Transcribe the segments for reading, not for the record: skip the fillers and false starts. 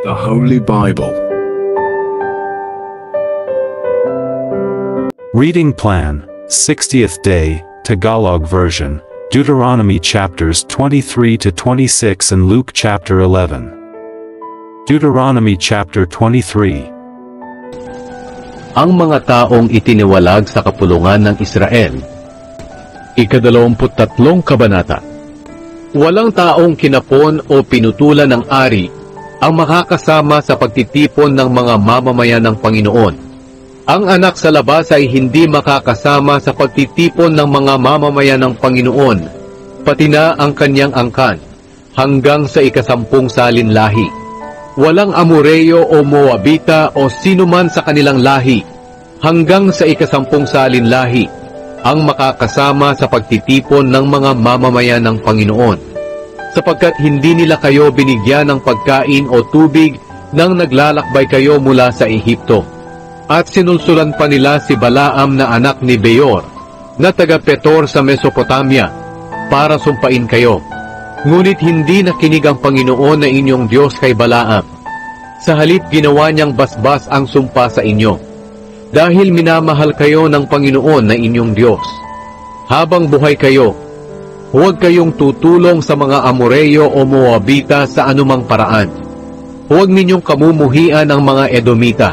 The Holy Bible. Reading Plan, 60th Day, Tagalog Version, Deuteronomy chapters 23 to 26 and Luke chapter 11. Deuteronomy chapter 23. Ang mga taong itiniwalag sa kapulungan ng Israel. Ika-23 kabanata. Walang taong kinapon o pinutulan ng ari ang makakasama sa pagtitipon ng mga mamamayan ng Panginoon. Ang anak sa labas ay hindi makakasama sa pagtitipon ng mga mamamayan ng Panginoon, pati na ang kanyang angkan, hanggang sa ika-10 salin lahi. Walang Amoreo o Moabita o sino man sa kanilang lahi, hanggang sa ika-10 salin lahi, ang makakasama sa pagtitipon ng mga mamamayan ng Panginoon. Sapagkat hindi nila kayo binigyan ng pagkain o tubig nang naglalakbay kayo mula sa Ehipto. At sinulsulan pa nila si Balaam na anak ni Beor, na taga Petor sa Mesopotamia, para sumpain kayo. Ngunit hindi nakinig ang Panginoon na inyong Diyos kay Balaam. Sa halip ginawa niyang basbas ang sumpa sa inyo, dahil minamahal kayo ng Panginoon na inyong Diyos. Habang buhay kayo, huwag kayong tutulong sa mga Amoreo o Moabita sa anumang paraan. Huwag ninyong kamumuhian ang mga Edomita,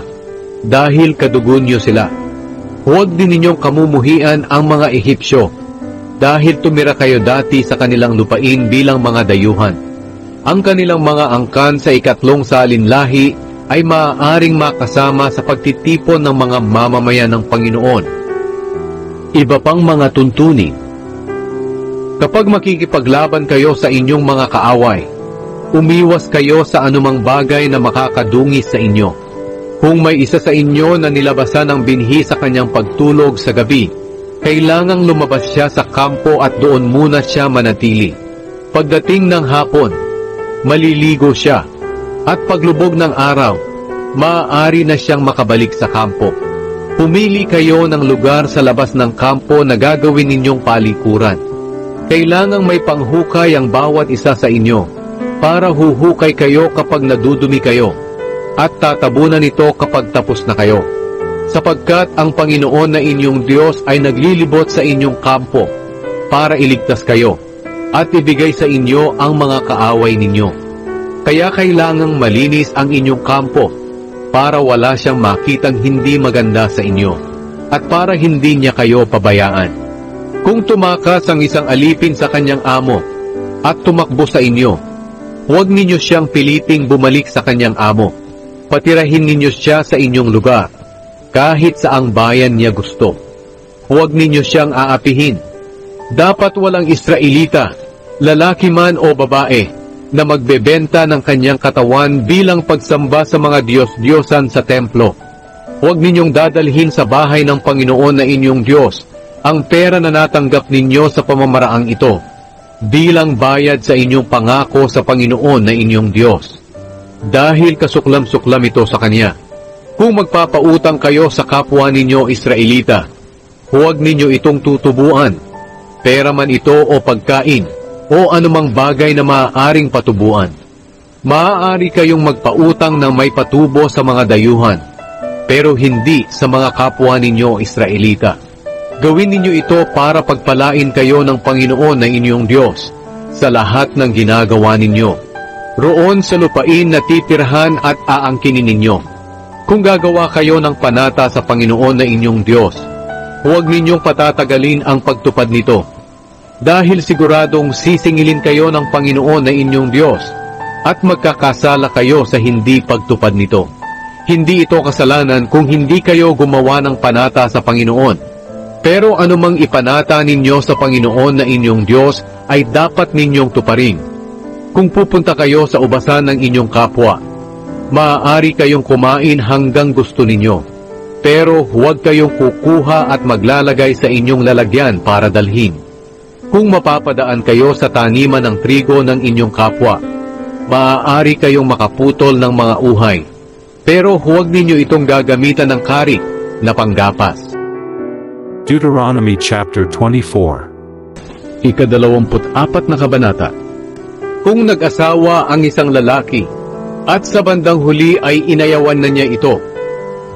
dahil kadugo niyo sila. Huwag din ninyong kamumuhian ang mga Ehipsyo, dahil tumira kayo dati sa kanilang lupain bilang mga dayuhan. Ang kanilang mga angkan sa ika-3 salin lahi ay maaaring makasama sa pagtitipon ng mga mamamayan ng Panginoon. Iba pang mga tuntunin. Kapag makikipaglaban kayo sa inyong mga kaaway, umiwas kayo sa anumang bagay na makakadungis sa inyo. Kung may isa sa inyo na nilabasan ng binhi sa kanyang pagtulog sa gabi, kailangang lumabas siya sa kampo at doon muna siya manatili. Pagdating ng hapon, maliligo siya, at paglubog ng araw, maaari na siyang makabalik sa kampo. Pumili kayo ng lugar sa labas ng kampo na gagawin ninyong palikuran. Kailangang may panghukay ang bawat isa sa inyo, para huhukay kayo kapag nadudumi kayo, at tatabunan ito kapag tapos na kayo. Sapagkat ang Panginoon na inyong Diyos ay naglilibot sa inyong kampo para iligtas kayo at ibigay sa inyo ang mga kaaway ninyo. Kaya kailangang malinis ang inyong kampo para wala siyang makitang hindi maganda sa inyo at para hindi niya kayo pabayaan. Kung tumakas ang isang alipin sa kanyang amo at tumakbo sa inyo, huwag ninyo siyang piliting bumalik sa kanyang amo. Patirahin ninyo siya sa inyong lugar, kahit saang bayan niya gusto. Huwag ninyo siyang aapihin. Dapat walang Israelita, lalaki man o babae, na magbebenta ng kanyang katawan bilang pagsamba sa mga Diyos-Diyosan sa templo. Huwag ninyong dadalhin sa bahay ng Panginoon na inyong Diyos ang pera na natanggap ninyo sa pamamaraang ito, bilang bayad sa inyong pangako sa Panginoon na inyong Diyos. Dahil kasuklam-suklam ito sa Kanya. Kung magpapautang kayo sa kapwa ninyo Israelita, huwag ninyo itong tutubuan, pera man ito o pagkain, o anumang bagay na maaaring patubuan. Maaari kayong magpautang ng may patubo sa mga dayuhan, pero hindi sa mga kapwa ninyo Israelita. Gawin ninyo ito para pagpalain kayo ng Panginoon na inyong Diyos sa lahat ng ginagawa ninyo roon sa lupain na titirahan at aangkinin ninyo. Kung gagawa kayo ng panata sa Panginoon na inyong Diyos, huwag ninyong patatagalin ang pagtupad nito, dahil siguradong sisingilin kayo ng Panginoon na inyong Diyos at magkakasala kayo sa hindi pagtupad nito. Hindi ito kasalanan kung hindi kayo gumawa ng panata sa Panginoon. Pero anumang ipanata ninyo sa Panginoon na inyong Diyos ay dapat ninyong tuparin. Kung pupunta kayo sa ubasan ng inyong kapwa, maaari kayong kumain hanggang gusto ninyo, pero huwag kayong kukuha at maglalagay sa inyong lalagyan para dalhin. Kung mapapadaan kayo sa taniman ng trigo ng inyong kapwa, maaari kayong makaputol ng mga uhay, pero huwag ninyo itong gagamitan ng kari na panggapas. Deuteronomy chapter 24. Ika-24 na kabanata. Kung nag-asawa ang isang lalaki At sa bandang huli ay inayawan na niya ito,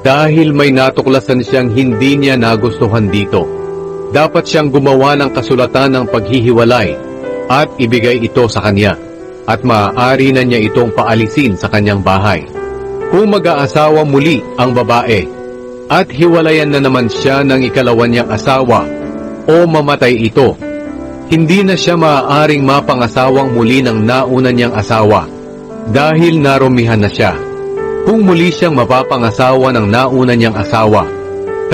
dahil may natuklasan siyang hindi niya nagustuhan dito. Dapat siyang gumawa ng kasulatan ng paghihiwalay at ibigay ito sa kanya, at maaari na niya itong paalisin sa kanyang bahay. Kung mag-aasawa muli ang babae, at hiwalayan na naman siya ng ikalawa niyang asawa, o mamatay ito, hindi na siya maaaring mapangasawang muli ng nauna niyang asawa, dahil narumihan na siya. Kung muli siyang mapapangasawa ng nauna niyang asawa,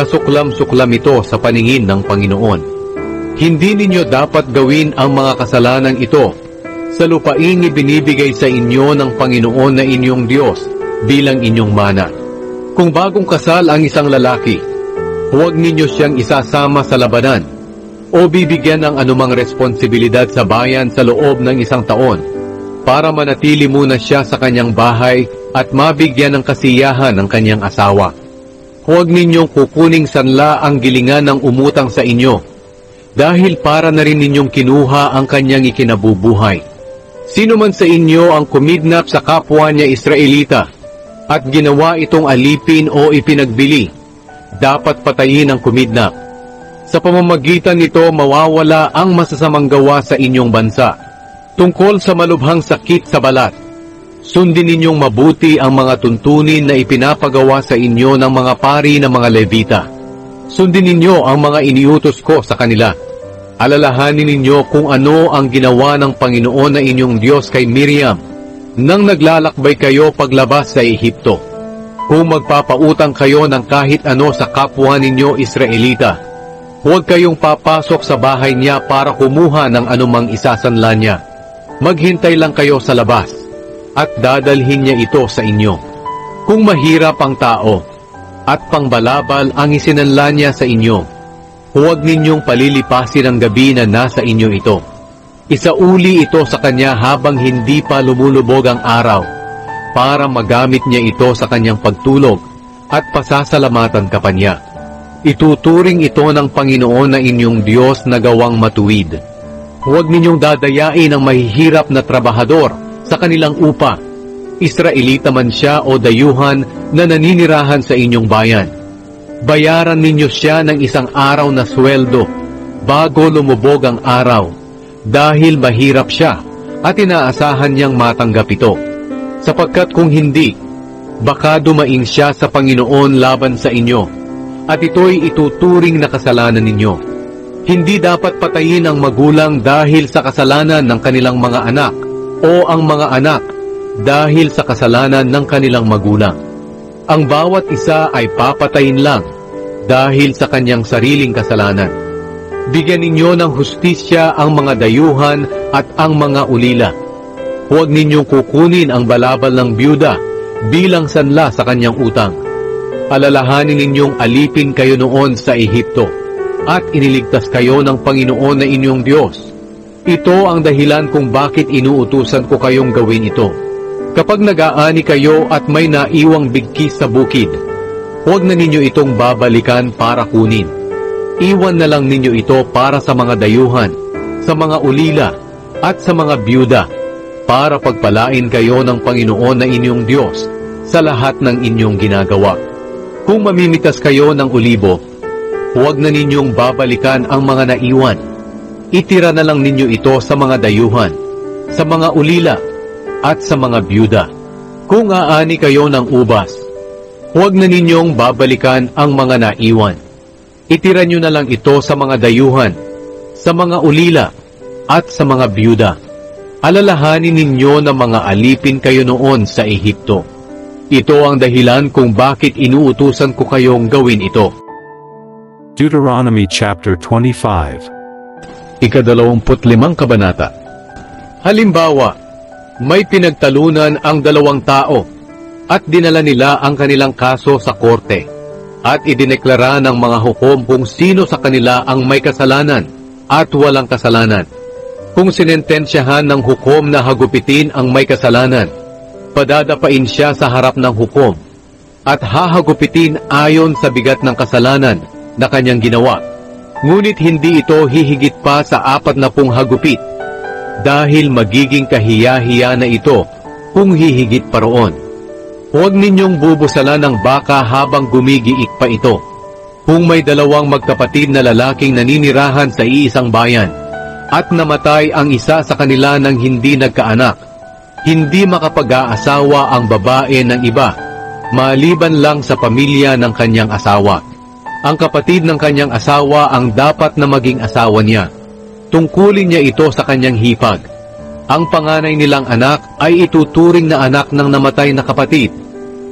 kasuklam-suklam ito sa paningin ng Panginoon. Hindi ninyo dapat gawin ang mga kasalanang ito sa lupaing ibinibigay sa inyo ng Panginoon na inyong Diyos bilang inyong mana. Kung bagong kasal ang isang lalaki, huwag ninyo siyang isasama sa labanan o bibigyan ng anumang responsibilidad sa bayan sa loob ng isang taon, para manatili muna siya sa kanyang bahay at mabigyan ng kasiyahan ng kanyang asawa. Huwag ninyong kukuning sanla ang gilingan ng umutang sa inyo, dahil para na rin ninyong kinuha ang kanyang ikinabubuhay. Sino man sa inyo ang kumidnap sa kapwa niya Israelita at ginawa itong alipin o ipinagbili, dapat patayin ang kumidnap. Sa pamamagitan nito mawawala ang masasamang gawa sa inyong bansa. Tungkol sa malubhang sakit sa balat, sundin ninyong mabuti ang mga tuntunin na ipinapagawa sa inyo ng mga pari ng mga Levita. Sundin ninyo ang mga iniutos ko sa kanila. Alalahanin ninyo kung ano ang ginawa ng Panginoon na inyong Diyos kay Miriam nang naglalakbay kayo paglabas sa Ehipto. Kung magpapautang kayo ng kahit ano sa kapwa ninyo Israelita, huwag kayong papasok sa bahay niya para kumuha ng anumang isasanla niya. Maghintay lang kayo sa labas, at dadalhin niya ito sa inyo. Kung mahirap ang tao, at pangbalabal ang isinanla niya sa inyo, huwag ninyong palilipasin ang gabi na nasa inyo ito. Isauli ito sa kanya habang hindi pa lumulubog ang araw, para magamit niya ito sa kanyang pagtulog, at pasasalamatan ka pa niya. Ituturing ito ng Panginoon na inyong Diyos na gawang matuwid. Huwag ninyong dadayain ang mahihirap na trabahador sa kanilang upa, Israelita man siya o dayuhan na naninirahan sa inyong bayan. Bayaran ninyo siya ng isang araw na sweldo bago lumubog ang araw, dahil mahirap siya at inaasahan niyang matanggap ito. Sapagkat kung hindi, baka dumaing siya sa Panginoon laban sa inyo, at ito'y ituturing na kasalanan ninyo. Hindi dapat patayin ang magulang dahil sa kasalanan ng kanilang mga anak, o ang mga anak dahil sa kasalanan ng kanilang magulang. Ang bawat isa ay papatayin lang dahil sa kanyang sariling kasalanan. Bigyan ninyo ng hustisya ang mga dayuhan at ang mga ulila. Huwag ninyong kukunin ang balabal ng byuda bilang sanla sa kanyang utang. Alalahanin ninyong alipin kayo noon sa Ehipto, at iniligtas kayo ng Panginoon na inyong Diyos. Ito ang dahilan kung bakit inuutusan ko kayong gawin ito. Kapag nag-aani kayo at may naiwang bigkis sa bukid, huwag na ninyo itong babalikan para kunin. Iwan na lang ninyo ito para sa mga dayuhan, sa mga ulila, at sa mga byuda, para pagpalain kayo ng Panginoon na inyong Diyos sa lahat ng inyong ginagawa. Kung mamimitas kayo ng olibo, huwag na ninyong babalikan ang mga naiwan. Itira na lang ninyo ito sa mga dayuhan, sa mga ulila, at sa mga byuda. Kung aani kayo ng ubas, huwag na ninyong babalikan ang mga naiwan. Itira nyo na lang ito sa mga dayuhan, sa mga ulila, at sa mga byuda. Alalahanin ninyo na mga alipin kayo noon sa Ehipto. Ito ang dahilan kung bakit inuutusan ko kayong gawin ito. Deuteronomy chapter 25. 25 kabanata. Halimbawa, may pinagtalunan ang dalawang tao at dinala nila ang kanilang kaso sa korte at idineklara ng mga hukom kung sino sa kanila ang may kasalanan at walang kasalanan. Kung sinentensyahan ng hukom na hagupitin ang may kasalanan, padadapain siya sa harap ng hukom at hahagupitin ayon sa bigat ng kasalanan na kanyang ginawa. Ngunit hindi ito hihigit pa sa 40 hagupit, dahil magiging kahiya-hiya na ito kung hihigit pa roon. Huwag ninyong bubusalan ng baka habang gumigiik pa ito. Kung may dalawang magkapatid na lalaking naninirahan sa iisang bayan, at namatay ang isa sa kanila nang hindi nagkaanak, hindi makapag-aasawa ang babae ng iba, maliban lang sa pamilya ng kanyang asawa. Ang kapatid ng kanyang asawa ang dapat na maging asawa niya. Tungkulin niya ito sa kanyang hipag. Ang panganay nilang anak ay ituturing na anak ng namatay na kapatid,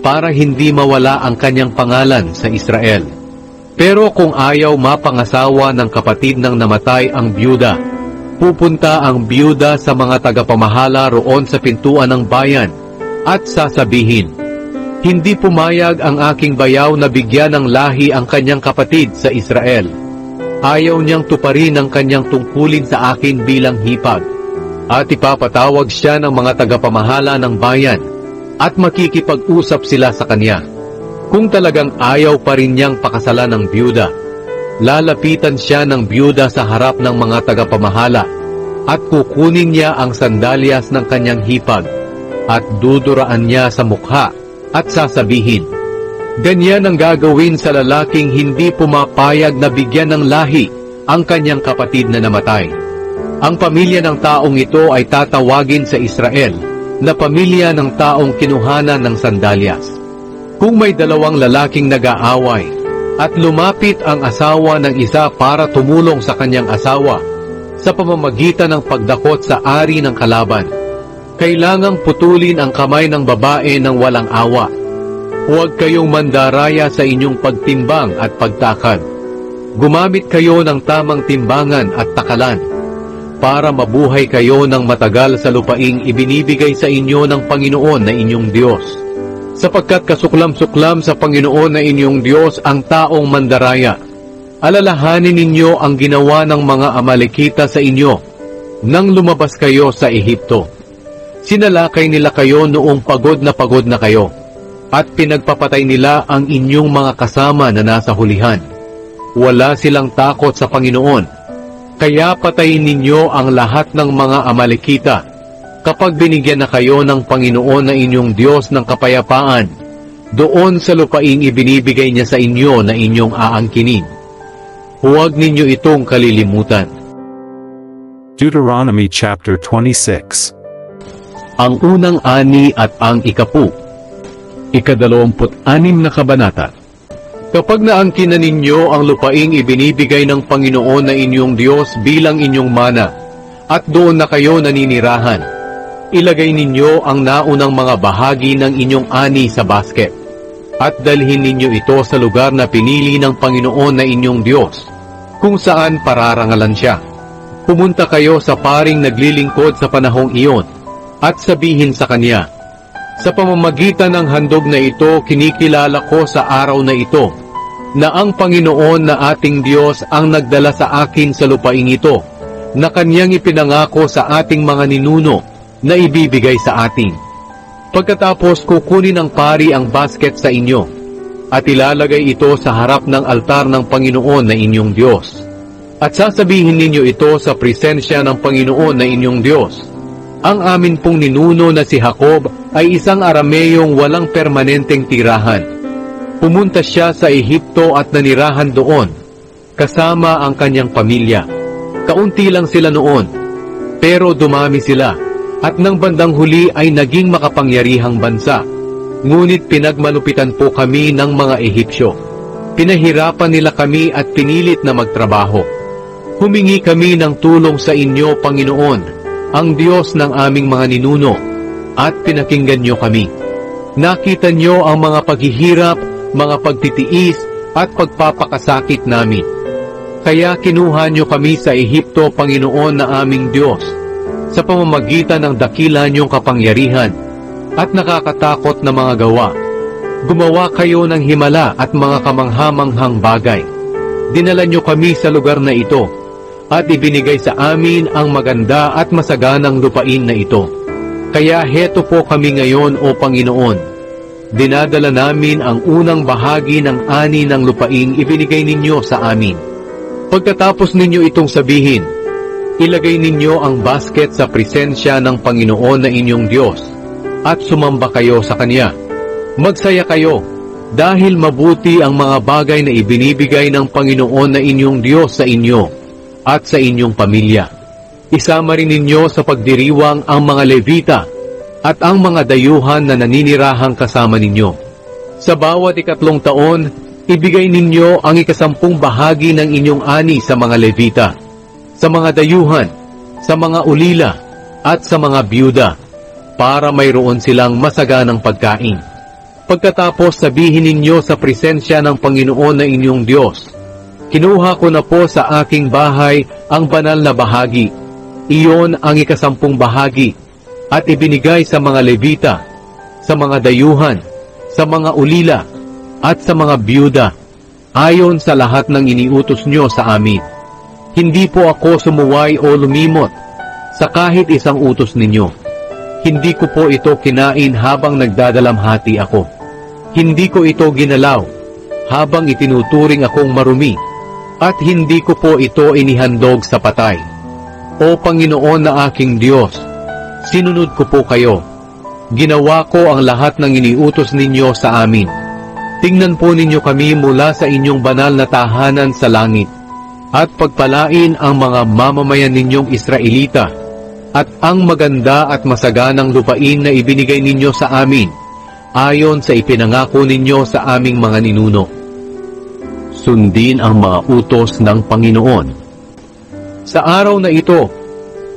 para hindi mawala ang kanyang pangalan sa Israel. Pero kung ayaw mapangasawa ng kapatid ng namatay ang byuda, pupunta ang byuda sa mga tagapamahala roon sa pintuan ng bayan at sasabihin, "Hindi pumayag ang aking bayaw na bigyan ng lahi ang kanyang kapatid sa Israel. Ayaw niyang tuparin ang kanyang tungkulin sa akin bilang hipag." At ipapatawag siya ng mga tagapamahala ng bayan at makikipag-usap sila sa kanya. Kung talagang ayaw pa rin niyang pakasalan ng byuda, lalapitan siya ng byuda sa harap ng mga tagapamahala at kukunin niya ang sandalyas ng kanyang hipag at duduraan niya sa mukha at sasabihin, "Ganyan ang gagawin sa lalaking hindi pumapayag na bigyan ng lahi ang kanyang kapatid na namatay." Ang pamilya ng taong ito ay tatawagin sa Israel na pamilya ng taong kinuhanan ng sandalyas. Kung may dalawang lalaking nag-aaway at lumapit ang asawa ng isa para tumulong sa kanyang asawa sa pamamagitan ng pagdakot sa ari ng kalaban, kailangang putulin ang kamay ng babae ng walang awa. Huwag kayong mandaraya sa inyong pagtimbang at pagtakad. Gumamit kayo ng tamang timbangan at takalan para mabuhay kayo ng matagal sa lupaing ibinibigay sa inyo ng Panginoon na inyong Diyos. Sapagkat kasuklam-suklam sa Panginoon na inyong Diyos ang taong mandaraya. Alalahanin ninyo ang ginawa ng mga Amalekita sa inyo nang lumabas kayo sa Ehipto. Sinalakay nila kayo noong pagod na kayo, at pinagpapatay nila ang inyong mga kasama na nasa hulihan. Wala silang takot sa Panginoon, kaya patayin ninyo ang lahat ng mga Amalekita kapag binigyan na kayo ng Panginoon na inyong Diyos ng kapayapaan doon sa lupaing ibinibigay niya sa inyo na inyong aangkinin. Huwag ninyo itong kalilimutan. Deuteronomy chapter 26. Ang unang ani at ang ika-10, ika-26 na kabanata. Kapag naangkin na ninyo ang lupaing ibinibigay ng Panginoon na inyong Diyos bilang inyong mana, at doon na kayo naninirahan, ilagay ninyo ang naunang mga bahagi ng inyong ani sa basket, at dalhin ninyo ito sa lugar na pinili ng Panginoon na inyong Diyos, kung saan pararangalan siya. Pumunta kayo sa paring naglilingkod sa panahong iyon, at sabihin sa kanya, "Sa pamamagitan ng handog na ito, kinikilala ko sa araw na ito, na ang Panginoon na ating Diyos ang nagdala sa akin sa lupaing ito, na kanyang ipinangako sa ating mga ninuno na ibibigay sa atin." Pagkatapos kukunin ng pari ang basket sa inyo, at ilalagay ito sa harap ng altar ng Panginoon na inyong Diyos. At sasabihin ninyo ito sa presensya ng Panginoon na inyong Diyos, "Ang amin pong ninuno na si Jacob ay isang Arameyong walang permanenteng tirahan. Pumunta siya sa Ehipto at nanirahan doon, kasama ang kanyang pamilya. Kaunti lang sila noon, pero dumami sila, at nang bandang huli ay naging makapangyarihang bansa. Ngunit pinagmalupitan po kami ng mga Ehipsyo. Pinahirapan nila kami at pinilit na magtrabaho. Humingi kami ng tulong sa inyo, Panginoon, ang Diyos ng aming mga ninuno, at pinakinggan niyo kami. Nakita niyo ang mga paghihirap, mga pagtitiis, at pagpapakasakit namin. Kaya kinuha niyo kami sa Ehipto, Panginoon na aming Diyos, sa pamamagitan ng dakila niyong kapangyarihan at nakakatakot na mga gawa. Gumawa kayo ng himala at mga kamanghamanghang bagay. Dinala niyo kami sa lugar na ito, at ibinigay sa amin ang maganda at masaganang lupain na ito. Kaya heto po kami ngayon, O Panginoon. Dinadala namin ang unang bahagi ng ani ng lupaing ibinigay ninyo sa amin. Pagkatapos ninyo itong sabihin, ilagay ninyo ang basket sa presensya ng Panginoon na inyong Diyos, at sumamba kayo sa Kanya. Magsaya kayo, dahil mabuti ang mga bagay na ibinibigay ng Panginoon na inyong Diyos sa inyo at sa inyong pamilya. Isama rin ninyo sa pagdiriwang ang mga Levita at ang mga dayuhan na naninirahang kasama ninyo. Sa bawat 3 taon, ibigay ninyo ang 10 bahagi ng inyong ani sa mga Levita, sa mga dayuhan, sa mga ulila, at sa mga byuda, para mayroon silang masaganang pagkain. Pagkatapos sabihin ninyo sa presensya ng Panginoon na inyong Diyos, kinuha ko na po sa aking bahay ang banal na bahagi. Iyon ang 10 bahagi at ibinigay sa mga Levita, sa mga dayuhan, sa mga ulila, at sa mga byuda, ayon sa lahat ng iniutos nyo sa amin. Hindi po ako sumuway o lumimot sa kahit isang utos ninyo. Hindi ko po ito kinain habang nagdadalamhati ako. Hindi ko ito ginalaw habang itinuturing akong marumi, at hindi ko po ito inihandog sa patay. O Panginoon na aking Diyos, sinunod ko po kayo. Ginawa ko ang lahat ng iniutos ninyo sa amin. Tingnan po ninyo kami mula sa inyong banal na tahanan sa langit, at pagpalain ang mga mamamayan ninyong Israelita, at ang maganda at masaganang lupain na ibinigay ninyo sa amin, ayon sa ipinangako ninyo sa aming mga ninuno. Sundin ang mga utos ng Panginoon. Sa araw na ito,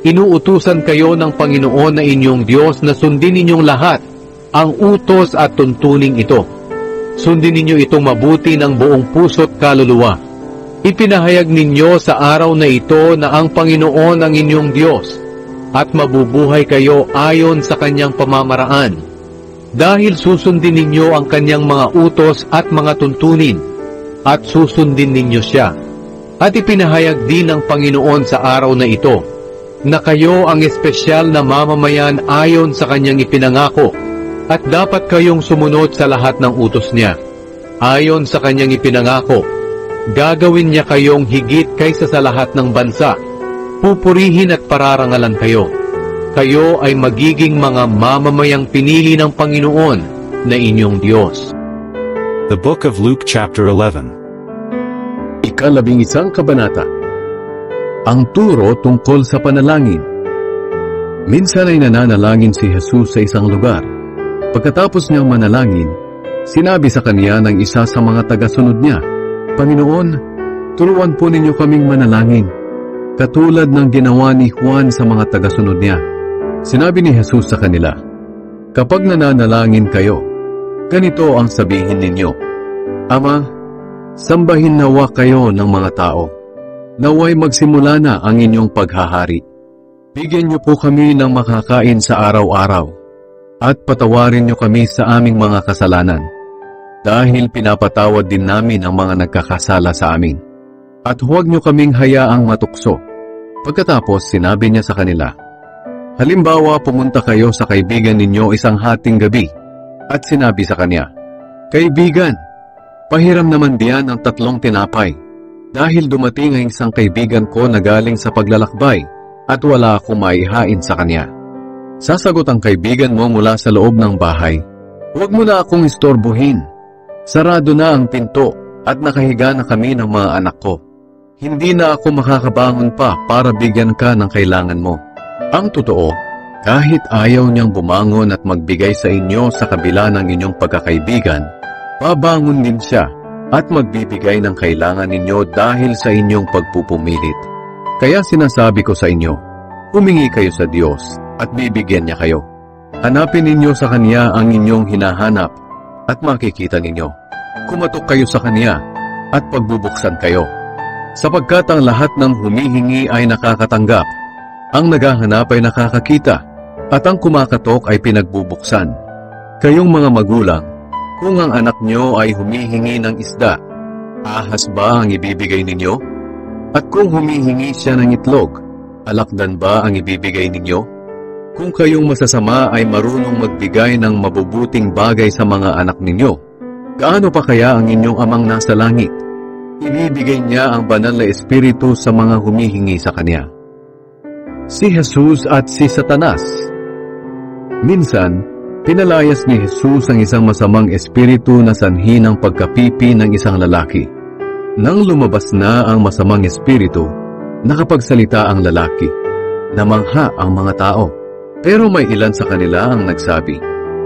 inuutusan kayo ng Panginoon na inyong Diyos na sundin ninyong lahat ang utos at tuntuning ito. Sundin ninyo itong mabuti ng buong puso't kaluluwa. Ipinahayag ninyo sa araw na ito na ang Panginoon ang inyong Diyos, at mabubuhay kayo ayon sa Kanyang pamamaraan. Dahil susundin ninyo ang Kanyang mga utos at mga tuntunin, at susundin ninyo siya. At ipinahayag din ng Panginoon sa araw na ito, na kayo ang espesyal na mamamayan ayon sa Kanyang ipinangako, at dapat kayong sumunod sa lahat ng utos niya. Ayon sa Kanyang ipinangako, gagawin niya kayong higit kaysa sa lahat ng bansa. Pupurihin at pararangalan kayo. Kayo ay magiging mga mamamayang pinili ng Panginoon na inyong Diyos. The Book of Luke chapter 11. 11 kabanata. Ang turo tungkol sa panalangin. Minsan ay nananalangin si Jesus sa isang lugar. Pagkatapos niyang manalangin, sinabi sa kanya ng isa sa mga tagasunod niya, "Panginoon, turuan po ninyo kaming manalangin, katulad ng ginawa ni Juan sa mga tagasunod niya." Sinabi ni Jesus sa kanila, "Kapag nananalangin kayo, ganito ang sabihin ninyo, Ama, sambahin nawa kayo ng mga tao. Naway magsimula na ang inyong paghahari. Bigyan niyo po kami ng makakain sa araw-araw, at patawarin niyo kami sa aming mga kasalanan, dahil pinapatawad din namin ang mga nagkakasala sa amin. At huwag niyo kaming hayaang matukso." Pagkatapos sinabi niya sa kanila, "Halimbawa, pumunta kayo sa kaibigan ninyo isang hating gabi, at sinabi sa kanya, Kaibigan, pahiram naman diyan ang 3 tinapay, dahil dumating ang isang kaibigan ko na galing sa paglalakbay, at wala akong maihain sa kanya." Sasagot ang kaibigan mo mula sa loob ng bahay, "Huwag mo na akong istorbohin. Sarado na ang pinto, at nakahiga na kami ng mga anak ko. Hindi na ako makakabangon pa para bigyan ka ng kailangan mo." Ang totoo, kahit ayaw niyang bumangon at magbigay sa inyo sa kabila ng inyong pagkakaibigan, babangon din siya at magbibigay ng kailangan ninyo dahil sa inyong pagpupumilit. Kaya sinasabi ko sa inyo, humingi kayo sa Diyos at bibigyan niya kayo. Hanapin ninyo sa Kanya ang inyong hinahanap at makikita ninyo. Kumatok kayo sa Kanya at pagbubuksan kayo. Sapagkat ang lahat ng humihingi ay nakakatanggap, ang naghahanap ay nakakakita, at ang kumakatok ay pinagbubuksan. Kayong mga magulang, kung ang anak nyo ay humihingi ng isda, ahas ba ang ibibigay ninyo? At kung humihingi siya ng itlog, alakdan ba ang ibibigay ninyo? Kung kayong masasama ay marunong magbigay ng mabubuting bagay sa mga anak ninyo, gaano pa kaya ang inyong amang nasa langit? Ibibigay niya ang banal na espiritu sa mga humihingi sa Kanya. Si Jesus at si Satanas. Minsan, Pinalayas ni Jesus ang isang masamang espiritu na sanhi ng pagkapipi ng isang lalaki. Nang lumabas na ang masamang espiritu, nakapagsalita ang lalaki. Namangha ang mga tao. Pero may ilan sa kanila ang nagsabi,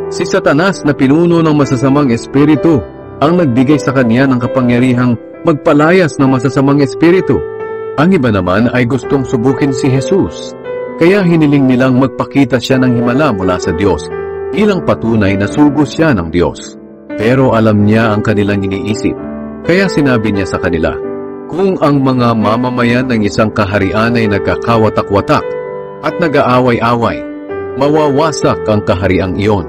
"Si Satanas na pinuno ng masasamang espiritu ang nagbigay sa kanya ng kapangyarihang magpalayas ng masasamang espiritu." Ang iba naman ay gustong subukin si Jesus. Kaya hiniling nilang magpakita siya ng himala mula sa Diyos bilang patunay na sugos siya ng Diyos. Pero alam niya ang kanilang iniisip. Kaya sinabi niya sa kanila, "Kung ang mga mamamayan ng isang kaharian ay nagkakawatak-watak at nag-aaway-away, mawawasak ang kahariang iyon.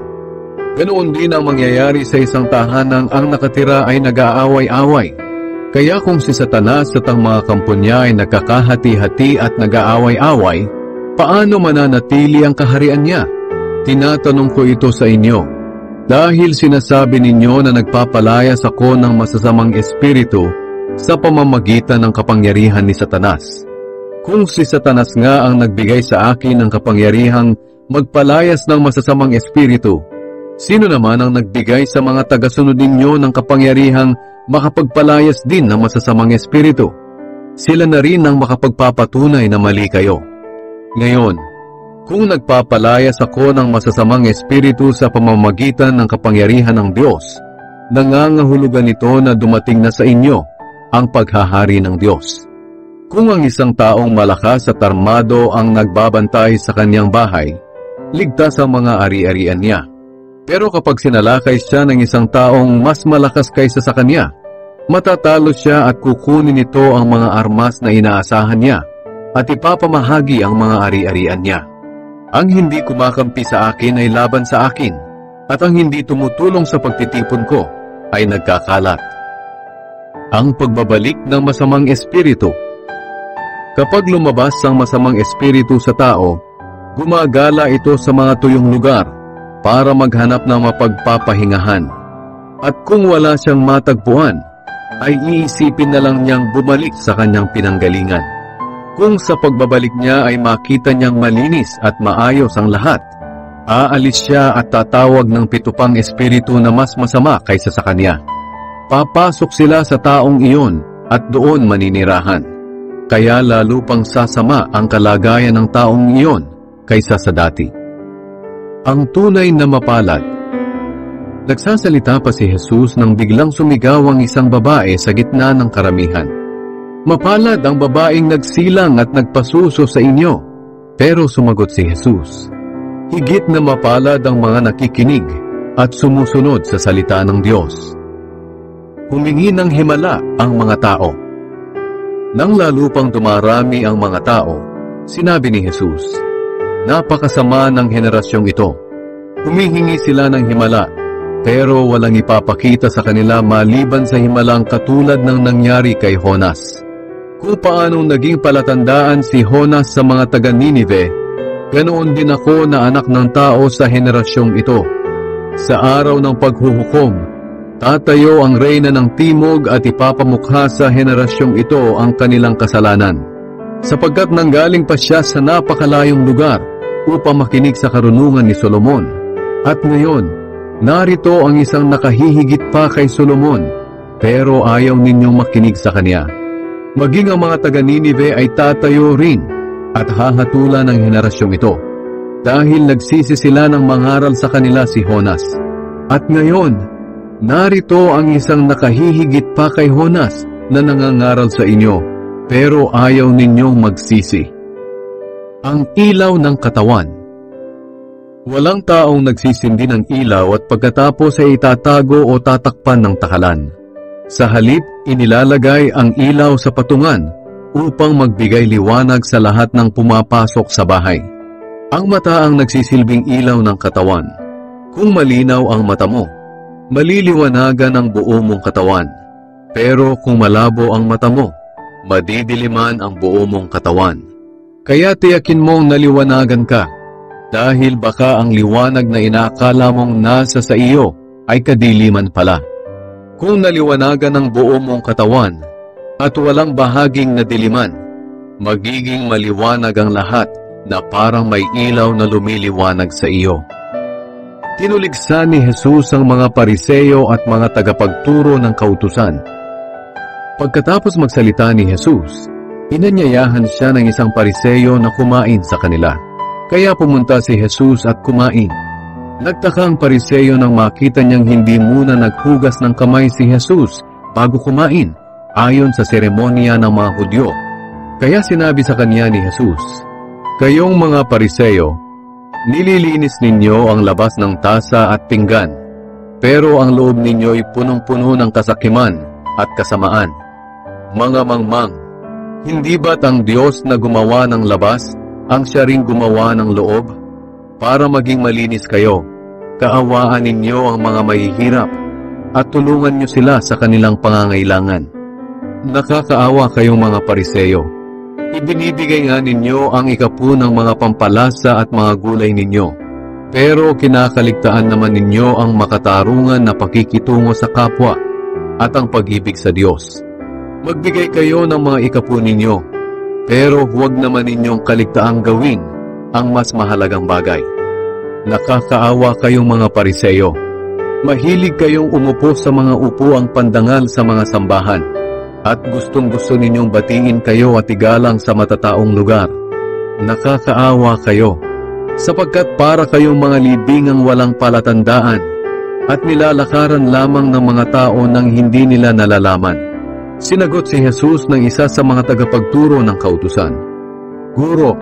Ganoon din ang mangyayari sa isang tahanang ang nakatira ay nag-aaway-away. Kaya kung si Satanas at ang mga kampo niya ay nagkakahati-hati at nag-aaway-away, paano mananatili ang kaharian niya? Tinatanong ko ito sa inyo, dahil sinasabi ninyo na nagpapalayas ako ng masasamang espiritu sa pamamagitan ng kapangyarihan ni Satanas. Kung si Satanas nga ang nagbigay sa akin ng kapangyarihang magpalayas ng masasamang espiritu, sino naman ang nagbigay sa mga tagasunod ninyo ng kapangyarihang makapagpalayas din ng masasamang espiritu? Sila na rin ang makapagpapatunay na mali kayo. Ngayon, kung nagpapalayas ako ng masasamang espiritu sa pamamagitan ng kapangyarihan ng Diyos, nangangahulugan ito na dumating na sa inyo ang paghahari ng Diyos. Kung ang isang taong malakas at armado ang nagbabantay sa kanyang bahay, ligtas ang mga ari-arian niya. Pero kapag sinalakay siya ng isang taong mas malakas kaysa sa kanya, matatalo siya at kukunin nito ang mga armas na inaasahan niya at ipapamahagi ang mga ari-arian niya. Ang hindi kumakampi sa akin ay laban sa akin, at ang hindi tumutulong sa pagtitipon ko ay nagkakalat." Ang pagbabalik ng masamang espiritu. Kapag lumabas ang masamang espiritu sa tao, gumagala ito sa mga tuyong lugar para maghanap ng mapagpapahingahan. At kung wala siyang matagpuan, ay iisipin na lang niyang bumalik sa kanyang pinanggalingan. Kung sa pagbabalik niya ay makita niyang malinis at maayos ang lahat, aalis siya at tatawag ng 7 pang espiritu na mas masama kaysa sa kanya. Papasok sila sa taong iyon at doon maninirahan. Kaya lalo pang sasama ang kalagayan ng taong iyon kaysa sa dati. Ang tunay na mapalad. Nagsasalita pa si Jesus nang biglang sumigaw ang isang babae sa gitna ng karamihan. "Mapalad ang babaeng nagsilang at nagpasuso sa inyo." Pero sumagot si Jesus, "Higit na mapalad ang mga nakikinig at sumusunod sa salita ng Diyos." Humingi ng himala ang mga tao. Nang lalo pang dumarami ang mga tao, sinabi ni Jesus, "Napakasama ng henerasyong ito. Humihingi sila ng himala, pero walang ipapakita sa kanila maliban sa himalang katulad ng nangyari kay Jonas. Kung paanong naging palatandaan si Jonas sa mga taga-Ninive, ganoon din ako na anak ng tao sa henerasyong ito. Sa araw ng paghuhukom, tatayo ang reyna ng timog at ipapamukha sa henerasyong ito ang kanilang kasalanan, sapagkat nanggaling pa siya sa napakalayong lugar upang makinig sa karunungan ni Solomon. At ngayon, narito ang isang nakahihigit pa kay Solomon, pero ayaw ninyong makinig sa kanya. Maging ang mga taga-Ninive ay tatayo rin at hahatulan ng henerasyong ito, dahil nagsisi sila ng mangaral sa kanila si Jonas. At ngayon, narito ang isang nakahihigit pa kay Jonas na nangangaral sa inyo, pero ayaw ninyong magsisi. Ang ilaw ng katawan. Walang taong nagsisindi ng ilaw at pagkatapos ay itatago o tatakpan ng takalan. Sa halip, inilalagay ang ilaw sa patungan upang magbigay liwanag sa lahat ng pumapasok sa bahay. Ang mata ang nagsisilbing ilaw ng katawan. Kung malinaw ang mata mo, maliliwanagan ang buo mong katawan. Pero kung malabo ang mata mo, madidiliman ang buo mong katawan. Kaya tiyakin mong naliwanagan ka, dahil baka ang liwanag na inaakala mong nasa sa iyo ay kadiliman pala. Kung naliwanagan ang buo mong katawan at walang bahaging nadiliman, magiging maliwanag ang lahat na parang may ilaw na lumiliwanag sa iyo. Tinuligsan ni Jesus ang mga Pariseo at mga tagapagturo ng kautusan. Pagkatapos magsalita ni Jesus, inanyayahan siya ng isang Pariseo na kumain sa kanila. Kaya pumunta si Jesus at kumain. Nagtaka ang Pariseo nang makita niyang hindi muna naghugas ng kamay si Jesus bago kumain, ayon sa seremonya ng mga Hudyo. Kaya sinabi sa kanya ni Jesus, "Kayong mga Pariseo, nililinis ninyo ang labas ng tasa at pinggan, pero ang loob ninyo'y punong-puno ng kasakiman at kasamaan. Mga mangmang, hindi ba't ang Diyos na gumawa ng labas ang siya ring gumawa ng loob? Para maging malinis kayo, kaawaan ninyo ang mga mahihirap at tulungan nyo sila sa kanilang pangangailangan. Nakakaawa kayong mga Pariseo. Ibinibigay nga ninyo ang ikapu ng mga pampalasa at mga gulay ninyo, pero kinakaligtaan naman ninyo ang makatarungan na pakikitungo sa kapwa at ang pag-ibig sa Diyos. Magbigay kayo ng mga ikapu ninyo, pero huwag naman ninyong kaligtaang gawin ang mas mahalagang bagay. Nakakaawa kayong mga Pariseo. Mahilig kayong umupo sa mga upuang pandangal sa mga sambahan, at gustong-gusto ninyong batiin kayo at igalang sa matataong lugar. Nakakaawa kayo, sapagkat para kayong mga libingang walang palatandaan, at nilalakaran lamang ng mga tao nang hindi nila nalalaman. Sinagot si Jesus ng isa sa mga tagapagturo ng kautusan, "Guro,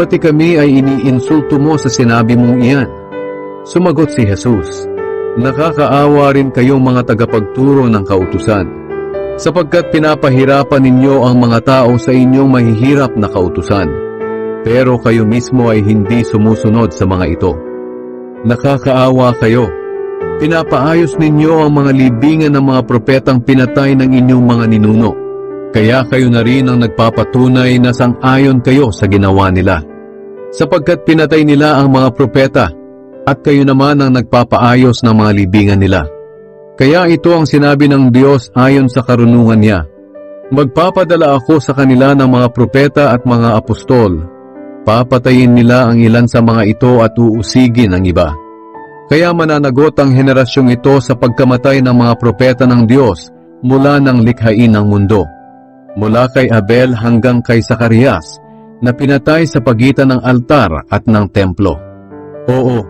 pati kami ay iniinsulto mo sa sinabi mong iyan." Sumagot si Jesus, "Nakakaawa rin kayong mga tagapagturo ng kautusan, sapagkat pinapahirapan ninyo ang mga tao sa inyong mahihirap na kautusan, pero kayo mismo ay hindi sumusunod sa mga ito. Nakakaawa kayo. Pinapaayos ninyo ang mga libingan ng mga propetang pinatay ng inyong mga ninuno. Kaya kayo na rin ang nagpapatunay na sang-ayon kayo sa ginawa nila. Sapagkat pinatay nila ang mga propeta, at kayo naman ang nagpapaayos ng mga libingan nila. Kaya ito ang sinabi ng Diyos ayon sa karunungan niya, magpapadala ako sa kanila ng mga propeta at mga apostol. Papatayin nila ang ilan sa mga ito at uusigin ang iba. Kaya mananagot ang henerasyong ito sa pagkamatay ng mga propeta ng Diyos mula ng likhain ng mundo. Mula kay Abel hanggang kay Zacarias, na pinatay sa pagitan ng altar at ng templo. Oo,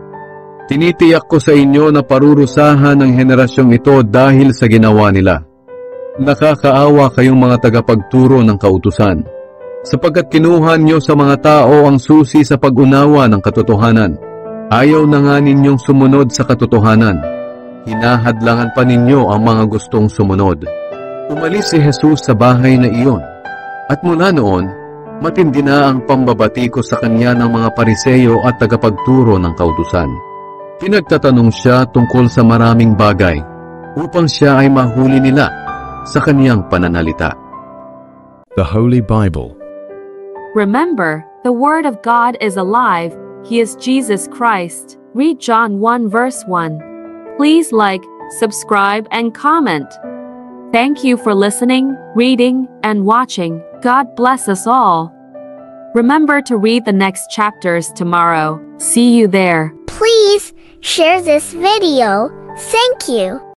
tinitiyak ko sa inyo na parurusahan ng henerasyong ito dahil sa ginawa nila. Nakakaawa kayong mga tagapagturo ng kautusan, sapagkat kinuha nyo sa mga tao ang susi sa pag-unawa ng katotohanan. Ayaw na nga ninyong sumunod sa katotohanan. Hinahadlangan pa ninyo ang mga gustong sumunod. Umalis si Jesus sa bahay na iyon, at mula noon, matindi na ang pambabati ko sa kanya ng mga Pariseo at tagapagturo ng kautusan. Pinagtatanong siya tungkol sa maraming bagay, upang siya ay mahuli nila sa kaniyang pananalita. The Holy Bible. Remember, the Word of God is alive. He is Jesus Christ. Read John 1 verse 1. Please like, subscribe, and comment. Thank you for listening, reading, and watching. God bless us all. Remember to read the next chapters tomorrow. See you there. Please share this video. Thank you.